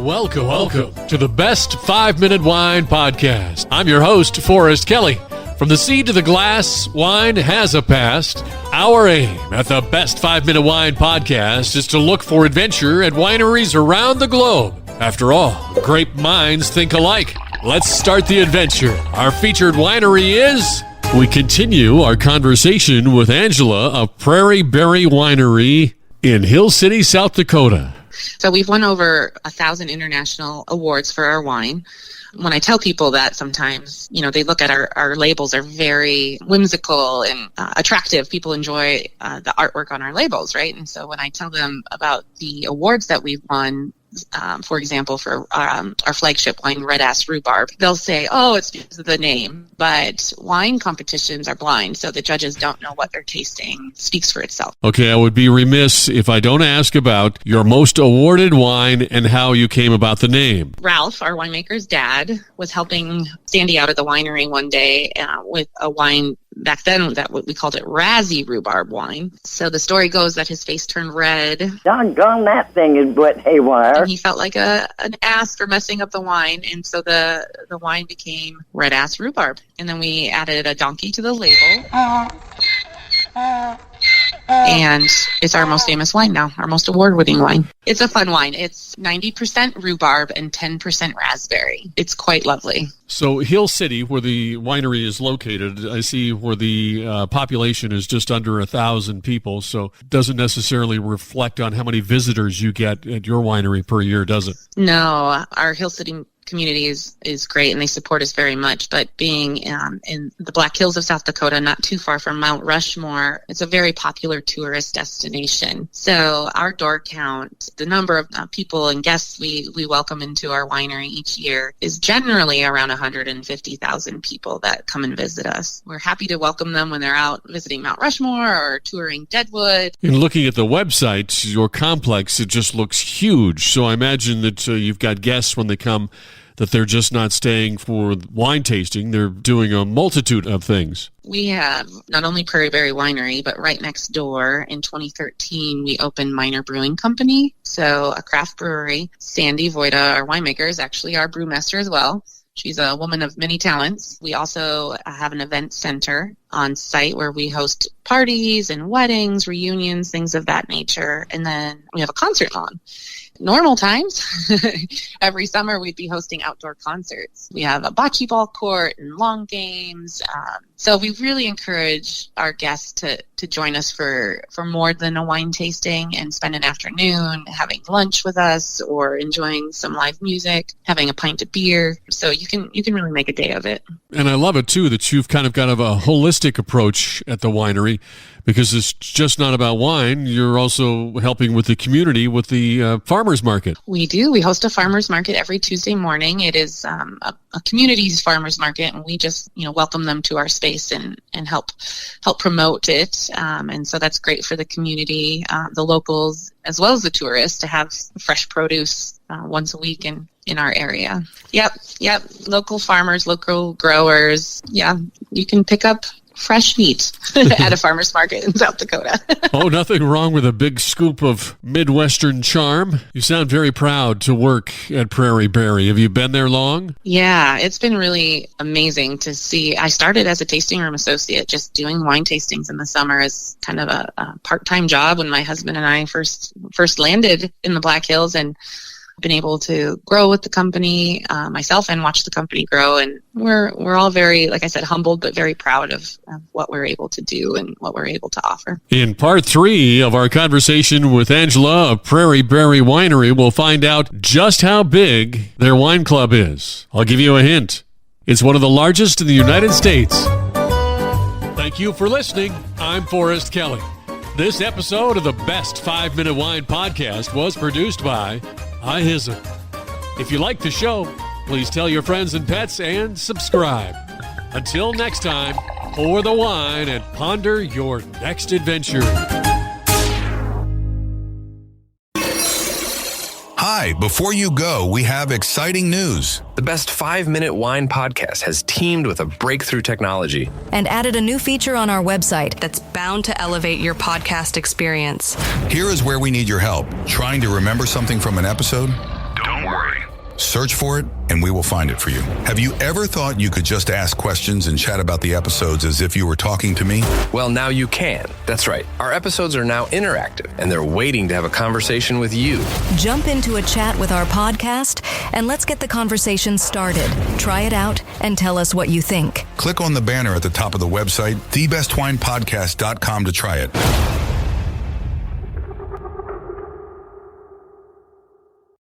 Welcome to the Best 5-Minute Wine Podcast. I'm your host, Forrest Kelly. From the seed to the glass, wine has a past. Our aim at the Best 5-Minute Wine Podcast is to look for adventure at wineries around the globe. After all, great minds think alike. Let's start the adventure. Our featured winery is... We continue our conversation with Angela of Prairie Winery in Hill City, South Dakota. So we've won over 1,000 international awards for our wine. When I tell people that, sometimes, they look at our labels are very whimsical and attractive. People enjoy the artwork on our labels, right? And so when I tell them about the awards that we've won, for example, for our flagship wine, Red Ass Rhubarb, they'll say, oh, it's because of the name. But wine competitions are blind, so the judges don't know what they're tasting. It speaks for itself. Okay, I would be remiss if I don't ask about your most awarded wine and how you came about the name. Ralph, our winemaker's dad, was helping Sandy out at the winery one day with a wine. Back then, we called it Razzie Rhubarb wine. So the story goes that his face turned red. Doggone, that thing is wet haywire. And he felt like an ass for messing up the wine. And so the wine became Red Ass Rhubarb. And then we added a donkey to the label. And it's our most famous wine now, our most award-winning wine. It's a fun wine. It's 90% rhubarb and 10% raspberry. It's quite lovely. So Hill City, where the winery is located, I see where the population is just under 1,000 people, so it doesn't necessarily reflect on how many visitors you get at your winery per year, does it? No, our Hill City community is great, and they support us very much. But being in the Black Hills of South Dakota, not too far from Mount Rushmore, it's a very popular tourist destination. So our door count, the number of people and guests we welcome into our winery each year, is generally around 150,000 people that come and visit us. We're happy to welcome them when they're out visiting Mount Rushmore or touring Deadwood. And looking at the website, your complex, it just looks huge. So I imagine that you've got guests when they come that they're just not staying for wine tasting. They're doing a multitude of things. We have not only Prairie Winery, but right next door in 2013, we opened Minor Brewing Company, so a craft brewery. Sandy Voida, our winemaker, is actually our brewmaster as well. She's a woman of many talents. We also have an event center on site where we host parties and weddings, reunions, things of that nature. And then we have a concert lawn. Normal times, every summer we'd be hosting outdoor concerts. We have a bocce ball court and long games. So we really encourage our guests to join us for more than a wine tasting and spend an afternoon having lunch with us or enjoying some live music, having a pint of beer. So you can really make a day of it. And I love it, too, that you've kind of got a holistic approach at the winery, because it's just not about wine. You're also helping with the community with the farmers market. We do. We host a farmers market every Tuesday morning. It is a community's farmers market, and we just welcome them to our space and help promote it. And so that's great for the community, the locals, as well as the tourists, to have fresh produce once a week in our area. Yep. Local farmers, local growers. Yeah, you can pick up fresh meat at a farmer's market in South Dakota. Oh, nothing wrong with a big scoop of Midwestern charm. You sound very proud to work at Prairie. Have you been there long? Yeah, it's been really amazing to see. I started as a tasting room associate, just doing wine tastings in the summer as kind of a part-time job when my husband and I first landed in the Black Hills, and been able to grow with the company myself and watch the company grow, and we're all very, like I said, humbled but very proud of what we're able to do and what we're able to offer. In part 3 of our conversation with Angela of Prairie Winery, we'll find out just how big their wine club is. I'll give you a hint. It's one of the largest in the United States. Thank you for listening. I'm Forrest Kelly. This episode of the Best 5-Minute Wine Podcast was produced by iHizzle. If you like the show, please tell your friends and pets and subscribe. Until next time, pour the wine and ponder your next adventure. Hi, before you go, we have exciting news. The Best 5-Minute Wine Podcast has teamed with a breakthrough technology and added a new feature on our website that's bound to elevate your podcast experience. Here is where we need your help. Trying to remember something from an episode? Don't worry. Search for it, and we will find it for you. Have you ever thought you could just ask questions and chat about the episodes as if you were talking to me? Well, now you can. That's right. Our episodes are now interactive, and they're waiting to have a conversation with you. Jump into a chat with our podcast, and let's get the conversation started. Try it out and tell us what you think. Click on the banner at the top of the website, thebestwinepodcast.com, to try it.